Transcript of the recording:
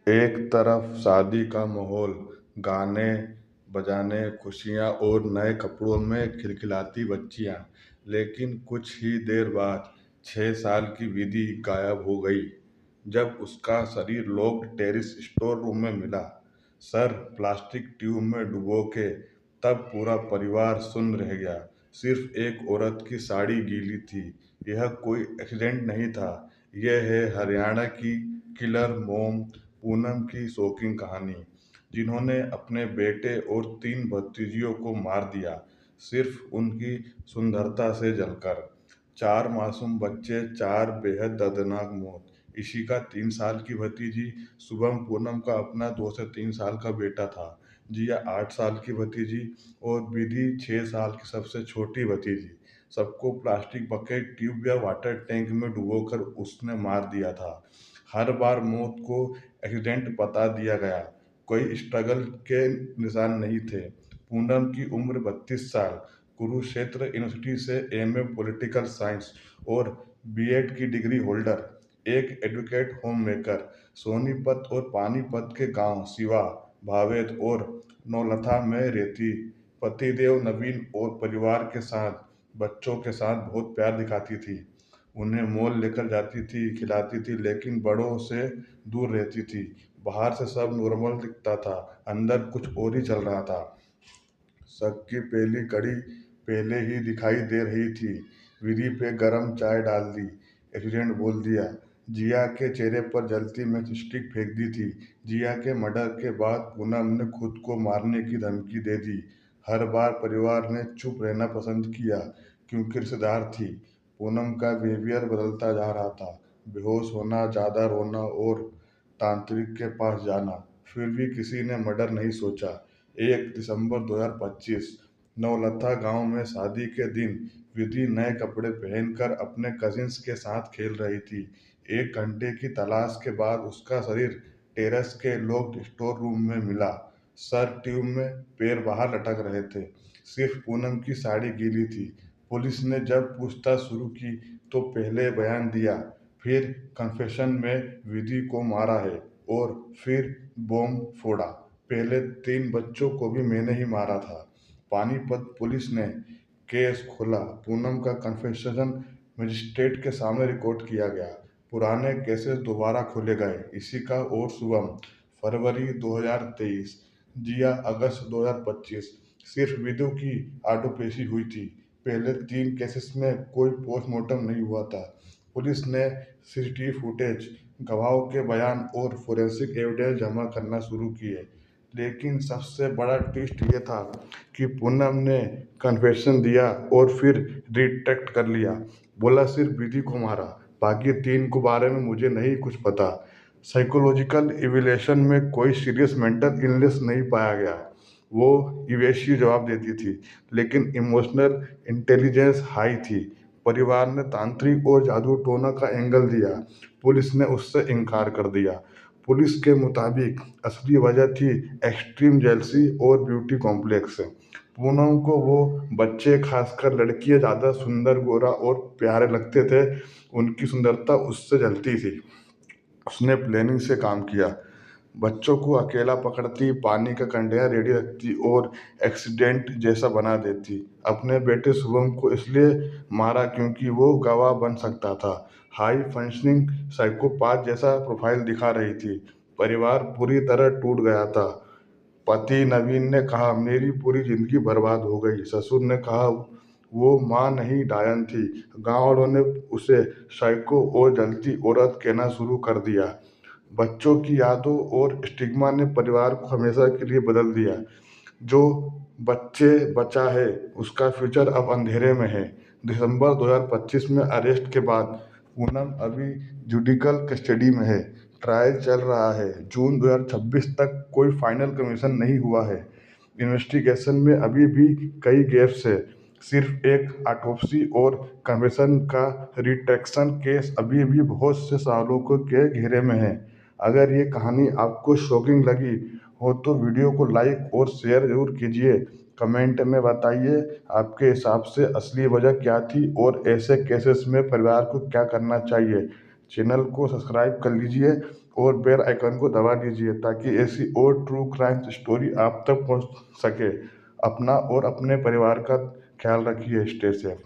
एक तरफ शादी का माहौल, गाने बजाने, खुशियाँ और नए कपड़ों में खिलखिलाती बच्चियाँ, लेकिन कुछ ही देर बाद 6 साल की विधि गायब हो गई। जब उसका शरीर लॉक्ड टेरेस स्टोर रूम में मिला, सर प्लास्टिक ट्यूब में डुबो के, तब पूरा परिवार सुन्न रह गया। सिर्फ एक औरत की साड़ी गीली थी। यह कोई एक्सीडेंट नहीं था, यह है हरियाणा की किलर मॉम पूनम की शॉकिंग कहानी, जिन्होंने अपने बेटे और 3 भतीजियों को मार दिया, सिर्फ उनकी सुंदरता से जलकर। 4 मासूम बच्चे, 4 बेहद दर्दनाक मौत। इसी का 3 साल की भतीजी शुभम पूनम का अपना 2 से 3 साल का बेटा था। जिया 8 साल की भतीजी और विधि 6 साल की सबसे छोटी भतीजी। सबको प्लास्टिक बकेट, ट्यूब या वाटर टैंक में डुबोकर उसने मार दिया था। हर बार मौत को एक्सीडेंट बता दिया गया, कोई स्ट्रगल के निशान नहीं थे। पूनम की उम्र 32 साल, कुरुक्षेत्र यूनिवर्सिटी से एमए पॉलिटिकल साइंस और बीएड की डिग्री होल्डर, एक एडवोकेट होम मेकर, सोनीपत और पानीपत के गांव सिवा, भावेद और नौलथा में रहती। पतिदेव नवीन और परिवार के साथ, बच्चों के साथ बहुत प्यार दिखाती थी। उन्हें मॉल लेकर जाती थी, खिलाती थी, लेकिन बड़ों से दूर रहती थी। बाहर से सब नॉर्मल दिखता था, अंदर कुछ और ही चल रहा था। शक की पहली कड़ी पहले ही दिखाई दे रही थी। विधि पे गरम चाय डाल दी, एक्सीडेंट बोल दिया, जिया के चेहरे पर जलती मैच स्टिक फेंक दी थी। जिया के मर्डर के बाद पूनम ने खुद को मारने की धमकी दे दी। हर बार परिवार ने चुप रहना पसंद किया, क्योंकि रिश्तेदार थी। पूनम का बिहेवियर बदलता जा रहा था, बेहोश होना, ज़्यादा रोना और तांत्रिक के पास जाना। फिर भी किसी ने मर्डर नहीं सोचा। 1 दिसंबर 2025, नवलथा गांव में शादी के दिन विधि नए कपड़े पहनकर अपने कजिन्स के साथ खेल रही थी। 1 घंटे की तलाश के बाद उसका शरीर टेरेस के लॉक्ड स्टोर रूम में मिला। सर ट्यूब में, पैर बाहर लटक रहे थे, सिर्फ पूनम की साड़ी गीली थी। पुलिस ने जब पूछताछ शुरू की तो पहले बयान दिया, फिर कन्फेशन में विधि को मारा है और फिर बॉम्ब फोड़ा। पहले 3 बच्चों को भी मैंने ही मारा था। पानीपत पुलिस ने केस खोला। पूनम का कन्फेशन मजिस्ट्रेट के सामने रिकॉर्ड किया गया। पुराने केसेस दोबारा खोले गए। इसी का और शुभम फरवरी 2023, जिया अगस्त 2025। सिर्फ विदु की ऑटोप्सी हुई थी। पहले 3 केसेस में कोई पोस्टमार्टम नहीं हुआ था। पुलिस ने सीसीटीवी फुटेज, गवाहों के बयान और फोरेंसिक एविडेंस जमा करना शुरू किए। लेकिन सबसे बड़ा ट्विस्ट ये था कि पूनम ने कन्फेशन दिया और फिर रिट्रैक्ट कर लिया। बोला सिर्फ विधि को मारा, बाकी 3 के बारे में मुझे नहीं कुछ पता। साइकोलॉजिकल इवैल्यूएशन में कोई सीरियस मेंटल इलनेस नहीं पाया गया, वो इवेसिव जवाब देती थी, लेकिन इमोशनल इंटेलिजेंस हाई थी। परिवार ने तांत्रिक और जादू टोना का एंगल दिया, पुलिस ने उससे इनकार कर दिया। पुलिस के मुताबिक असली वजह थी एक्सट्रीम जेलसी और ब्यूटी कॉम्प्लेक्स। पूनम को वो बच्चे, खासकर लड़कियां, ज़्यादा सुंदर, गोरा और प्यारे लगते थे। उनकी सुंदरता उससे जलती थी। उसने प्लानिंग से काम किया, बच्चों को अकेला पकड़ती, पानी का कंटेनर रेडी रखती और एक्सीडेंट जैसा बना देती। अपने बेटे शुभम को इसलिए मारा क्योंकि वो गवाह बन सकता था। हाई फंक्शनिंग साइकोपाथ जैसा प्रोफाइल दिखा रही थी। परिवार पूरी तरह टूट गया था। पति नवीन ने कहा, मेरी पूरी जिंदगी बर्बाद हो गई। ससुर ने कहा, वो माँ नहीं डायन थी। गांव वालों ने उसे साइको और जलती औरत कहना शुरू कर दिया। बच्चों की यादों और स्टिग्मा ने परिवार को हमेशा के लिए बदल दिया। जो बच्चे बचा है उसका फ्यूचर अब अंधेरे में है। दिसंबर 2025 में अरेस्ट के बाद पूनम अभी जुडिकल कस्टडी में है। ट्रायल चल रहा है। जून 2026 तक कोई फाइनल कमीशन नहीं हुआ है। इन्वेस्टिगेशन में अभी भी कई गैप्स है। सिर्फ एक ऑटोप्सी और कन्फेशन का रिट्रैक्शन केस अभी भी बहुत से सवालों के घेरे में है। अगर ये कहानी आपको शॉकिंग लगी हो तो वीडियो को लाइक और शेयर जरूर कीजिए। कमेंट में बताइए आपके हिसाब से असली वजह क्या थी और ऐसे केसेस में परिवार को क्या करना चाहिए। चैनल को सब्सक्राइब कर लीजिए और बेल आइकन को दबा दीजिए ताकि ऐसी और ट्रू क्राइम स्टोरी आप तक पहुंच सके। अपना और अपने परिवार का ख्याल रखिए। Stay safe.